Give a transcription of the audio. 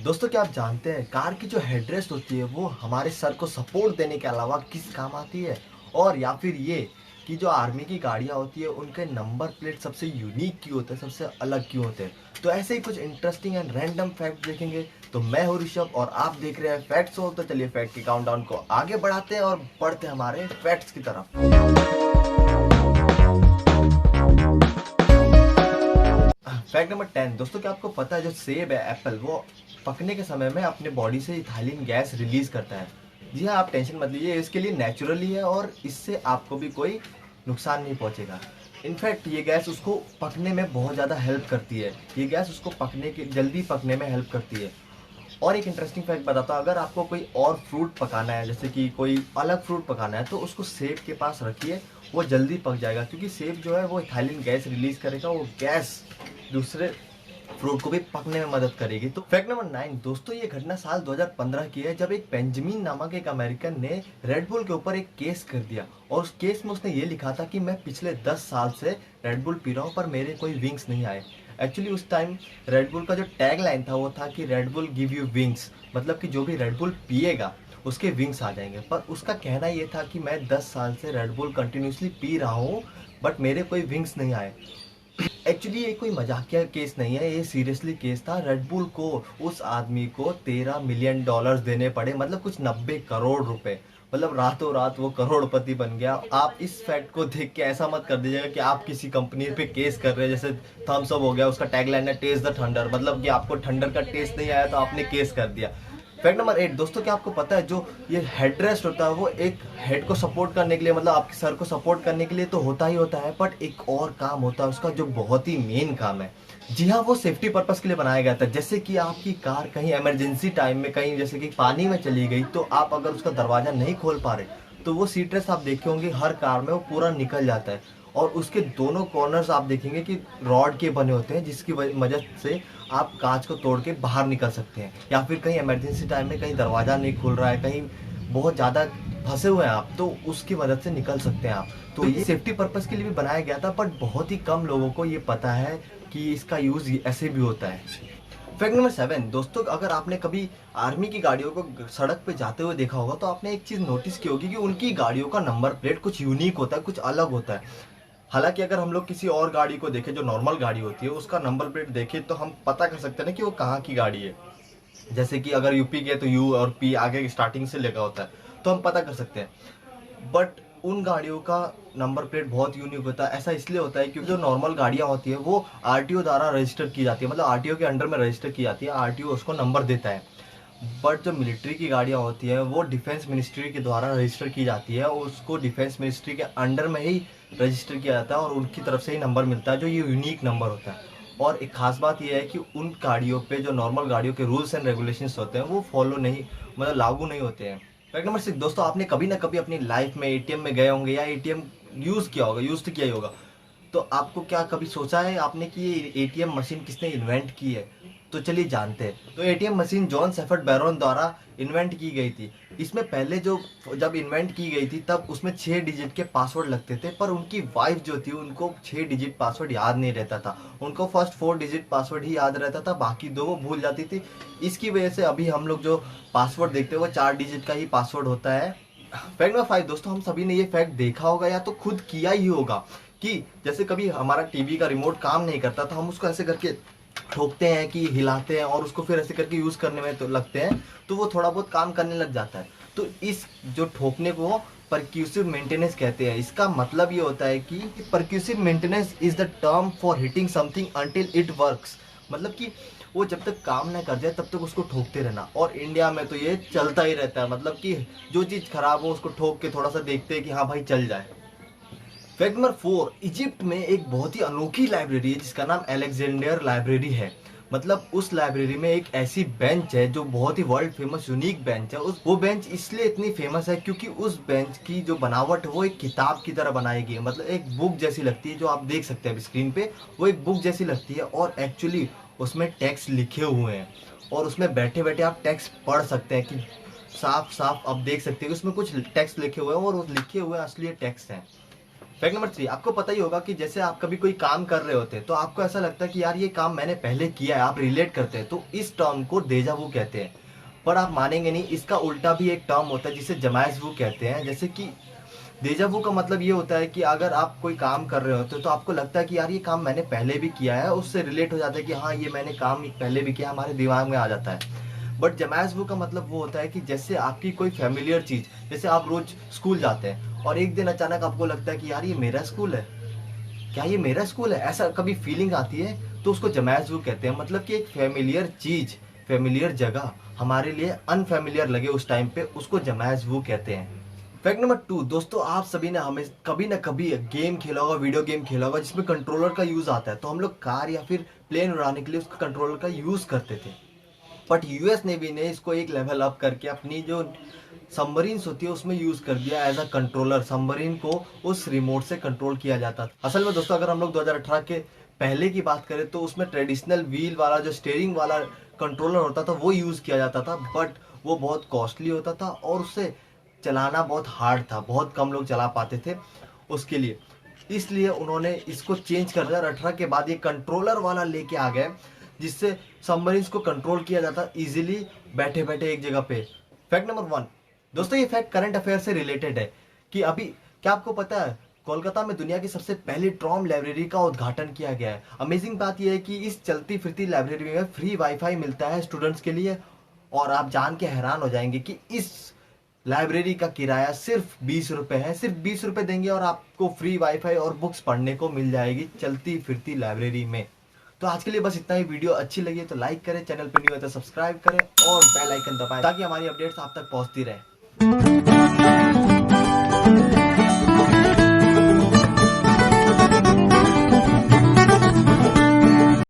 दोस्तों, क्या आप जानते हैं कार की जो हेडरेस्ट होती है वो हमारे सर को सपोर्ट देने के अलावा किस काम आती है? और या फिर ये कि जो आर्मी की गाड़ियाँ होती है उनके नंबर प्लेट सबसे यूनिक क्यों होते हैं, सबसे अलग क्यों होते हैं? तो ऐसे ही कुछ इंटरेस्टिंग एंड रैंडम फैक्ट देखेंगे। तो मैं हूँ ऋषभ और आप देख रहे हैं फैक्ट्स हो। तो चलिए फैक्ट के काउंटडाउन को आगे बढ़ाते हैं और बढ़ते हैं हमारे फैक्ट्स की तरफ। Fact number 10। दोस्तों, क्या आपको पता है जो सेब है, एप्पल, वो पकने के समय में अपने बॉडी से इथाइलिन गैस रिलीज करता है। जी हाँ, आप टेंशन मत लीजिए, इसके लिए नेचुरली है और इससे आपको भी कोई नुकसान नहीं पहुंचेगा। इनफैक्ट ये गैस उसको पकने में बहुत ज़्यादा हेल्प करती है। ये गैस उसको पकने के जल्दी पकने में हेल्प करती है। और एक इंटरेस्टिंग फैक्ट बताता हूँ, अगर आपको कोई और फ्रूट पकाना है, जैसे कि कोई अलग फ्रूट पकाना है, तो उसको सेब के पास रखिए, वो जल्दी पक जाएगा क्योंकि सेब जो है वो इथाइलिन गैस रिलीज करेगा। वो गैस दूसरे फ्रूट को भी पकने में मदद करेगी। तो फैक्ट नंबर 9। दोस्तों, ये घटना साल 2015 की है, जब एक बेंजामिन नामक एक अमेरिकन ने रेड बुल के ऊपर एक केस कर दिया और उस केस में उसने ये लिखा था कि मैं पिछले 10 साल से रेड बुल पी रहा हूँ पर मेरे कोई विंग्स नहीं आए। एक्चुअली उस टाइम रेड बुल का जो टैग लाइन था वो था कि red bull give you wings, मतलब कि जो भी रेड बुल पिएगा उसके विंग्स आ जाएंगे। पर उसका कहना ये था कि मैं 10 साल से रेड बुल कंटिन्यूसली पी रहा हूँ बट मेरे कोई विंग्स नहीं आए। एक्चुअली ये कोई मजाकिया केस नहीं है, ये सीरियसली केस था। रेड बुल को उस आदमी को $13 मिलियन देने पड़े, मतलब कुछ 90 करोड़ रुपए। मतलब रातों रात वो करोड़पति बन गया। आप इस फैक्ट को देख के ऐसा मत कर दीजिएगा कि आप किसी कंपनी पे केस कर रहे हैं। जैसे थम्स अप हो गया, उसका टैगलाइन है टेस्ट द थंडर, मतलब कि आपको ठंडर का टेस्ट नहीं आया तो आपने केस कर दिया। Fact number 8। दोस्तों, क्या आपको पता है जो ये हेडरेस्ट होता है वो एक हेड को सपोर्ट करने के लिए, मतलब आपके सर को सपोर्ट करने के लिए तो होता ही होता है, बट एक और काम होता है उसका जो बहुत ही मेन काम है। जी हाँ, वो सेफ्टी पर्पस के लिए बनाया गया था। जैसे कि आपकी कार कहीं इमरजेंसी टाइम में कहीं जैसे कि पानी में चली गई, तो आप अगर उसका दरवाजा नहीं खोल पा रहे तो वो सीट रेस्ट आप देखे होंगे हर कार में वो पूरा निकल जाता है। और उसके दोनों कॉर्नर्स आप देखेंगे कि रॉड के बने होते हैं, जिसकी मदद से आप कांच को तोड़ के बाहर निकल सकते हैं। या फिर कहीं इमरजेंसी टाइम में कहीं दरवाज़ा नहीं खुल रहा है, कहीं बहुत ज़्यादा फंसे हुए हैं आप, तो उसकी मदद से निकल सकते हैं आप। तो ये सेफ्टी पर्पस के लिए भी बनाया गया था, बट बहुत ही कम लोगों को ये पता है कि इसका यूज़ ऐसे भी होता है। Fact number 7। दोस्तों, अगर आपने कभी आर्मी की गाड़ियों को सड़क पे जाते हुए देखा होगा तो आपने एक चीज़ नोटिस की होगी कि उनकी गाड़ियों का नंबर प्लेट कुछ यूनिक होता है, कुछ अलग होता है। हालांकि अगर हम लोग किसी और गाड़ी को देखें जो नॉर्मल गाड़ी होती है, उसका नंबर प्लेट देखें तो हम पता कर सकते हैं ना कि वो कहाँ की गाड़ी है। जैसे कि अगर यूपी के तो यू और पी आगे स्टार्टिंग से लगा होता है, तो हम पता कर सकते हैं। बट उन गाड़ियों का नंबर प्लेट बहुत यूनिक होता है। ऐसा इसलिए होता है क्योंकि जो नॉर्मल गाड़ियां होती है वो आरटीओ द्वारा रजिस्टर की जाती है, मतलब आरटीओ के अंडर में रजिस्टर की जाती है, आरटीओ उसको नंबर देता है। बट जो मिलिट्री की गाड़ियाँ होती हैं वो डिफेंस मिनिस्ट्री के द्वारा रजिस्टर की जाती है और उसको डिफेंस मिनिस्ट्री के अंडर में ही रजिस्टर किया जाता है और उनकी तरफ से ही नंबर मिलता है, जो ये यूनिक नंबर होता है। और एक खास बात यह है कि उन गाड़ियों पे जो नॉर्मल गाड़ियों के रूल्स एंड रेगुलेशंस होते हैं वो फॉलो नहीं, मतलब लागू नहीं होते हैं। Fact number 6। दोस्तों, आपने कभी ना कभी अपनी लाइफ में एटीएम में गए होंगे या एटीएम यूज़ किया होगा, यूज़ तो किया ही होगा। तो आपको क्या कभी सोचा है आपने कि ये एटीएम मशीन किसने इन्वेंट की है? तो चलिए जानते हैं। तो ATM machine John shepherd Baron द्वारा इन्वेंट की गई थी। इसमें पहले जब इन्वेंट की गई थी तब उसमें 6 डिजिट के पासवर्ड लगते थे, पर उनकी वाइफ जो थी उनको 6 डिजिट पासवर्ड याद नहीं रहता था। उनको फर्स्ट 4 डिजिट पासवर्ड ही याद रहता था, बाकी दो वो भूल जाती थी। इसकी वजह से अभी हम लोग जो पासवर्ड देखते हैं वो 4 डिजिट का ही पासवर्ड होता है। Fact number 5। दोस्तों, हम सभी ने ये फैक्ट देखा होगा या तो खुद किया ही होगा कि जैसे कभी हमारा टीवी का रिमोट काम नहीं करता तो हम उसको ऐसे करके ठोकते हैं कि हिलाते हैं और उसको फिर ऐसे करके यूज करने में तो लगते हैं, तो वो थोड़ा बहुत काम करने लग जाता है। तो इस जो ठोकने को परक्यूसिव मेंटेनेंस कहते हैं। इसका मतलब ये होता है कि percussive maintenance is the term for hitting something until it works, मतलब कि वो जब तक काम ना कर जाए तब तक उसको ठोकते रहना। और इंडिया में तो ये चलता ही रहता है, मतलब कि जो चीज़ खराब हो उसको ठोक के थोड़ा सा देखते हैं कि हाँ भाई चल जाए। Fact number 4। इजिप्ट में एक बहुत ही अनोखी लाइब्रेरी है जिसका नाम अलेक्जेंडर लाइब्रेरी है। मतलब उस लाइब्रेरी में एक ऐसी बेंच है जो बहुत ही वर्ल्ड फेमस यूनिक बेंच है। वो बेंच इसलिए इतनी फेमस है क्योंकि उस बेंच की जो बनावट है वो एक किताब की तरह बनाई गई है, मतलब एक बुक जैसी लगती है। जो आप देख सकते हैं अभी स्क्रीन पे, वो एक बुक जैसी लगती है और एक्चुअली उसमें टेक्स्ट लिखे हुए हैं और उसमें बैठे बैठे आप टेक्स्ट पढ़ सकते हैं कि साफ साफ आप देख सकते हैं कि उसमें कुछ टेक्स्ट लिखे हुए हैं और उस लिखे हुए असली टेक्स्ट हैं। फैक्ट नंबर 3, आपको पता ही होगा कि जैसे आप कभी कोई काम कर रहे होते हैं तो आपको ऐसा लगता है कि यार ये काम मैंने पहले किया है, आप रिलेट करते हैं, तो इस टर्म को डेजा वू कहते हैं। पर आप मानेंगे नहीं, इसका उल्टा भी एक टर्म होता है जिसे जमाइज वू कहते हैं। जैसे कि डेजा वू का मतलब ये होता है कि अगर आप कोई काम कर रहे होते हो तो आपको लगता है कि यार ये काम मैंने पहले भी किया है, उससे रिलेट हो जाता है कि हाँ ये मैंने काम पहले भी किया, हमारे दिमाग में आ जाता है। बट जमाइज वू का मतलब वो होता है कि जैसे आपकी कोई फैमिलियर चीज, जैसे आप रोज स्कूल जाते हैं और एक दिन अचानक आपको लगता है कि यार ये मेरा स्कूल है, क्या ये मेरा स्कूल है, ऐसा कभी फीलिंग आती है, तो उसको जमाइज वू कहते हैं। मतलब कि एक फैमिलियर चीज, फैमिलियर जगह हमारे लिए अनफैमिलियर लगे उस टाइम पे, उसको जमाइज वू कहते हैं। फैक्ट नंबर 2, दोस्तों आप सभी ने हमें कभी ना कभी गेम खेला होगा, वीडियो गेम खेला होगा जिसमें कंट्रोलर का यूज आता है। तो हम लोग कार या फिर प्लेन उड़ाने के लिए उसका कंट्रोलर का यूज करते थे। बट यूएस नेवी ने इसको एक लेवल अप करके अपनी जो सबमरीन्स होती है उसमें यूज कर दिया एज अ कंट्रोलर। सबमरीन को उस रिमोट से कंट्रोल किया जाता था। असल में दोस्तों अगर हम लोग 2018 के पहले की बात करें तो उसमें ट्रेडिशनल व्हील वाला जो स्टीयरिंग वाला कंट्रोलर होता था वो यूज किया जाता था, बट वो बहुत कॉस्टली होता था और उससे चलाना बहुत हार्ड था, बहुत कम लोग चला पाते थे उसके लिए। इसलिए उन्होंने इसको चेंज कर 2018 के बाद ये कंट्रोलर वाला लेके आ गए जिससे सबमरीन्स को कंट्रोल किया जाता इजीली बैठे बैठे एक जगह पे। फैक्ट नंबर 1, दोस्तों ये फैक्ट करंट अफेयर से रिलेटेड है कि अभी क्या आपको पता है कोलकाता में दुनिया की सबसे पहली ट्रॉम लाइब्रेरी का उद्घाटन किया गया है। अमेजिंग बात यह है कि इस चलती फिरती लाइब्रेरी में फ्री वाईफाई मिलता है स्टूडेंट्स के लिए, और आप जान के हैरान हो जाएंगे कि इस लाइब्रेरी का किराया सिर्फ 20 रुपए है। सिर्फ 20 रुपए देंगे और आपको फ्री वाईफाई और बुक्स पढ़ने को मिल जाएगी चलती फिरती लाइब्रेरी में। तो आज के लिए बस इतना ही। वीडियो अच्छी लगी तो लाइक करें, चैनल पर न्यू है तो सब्सक्राइब करें और बेल आइकन दबाएं ताकि हमारी अपडेट्स आप तक पहुंचती रहे।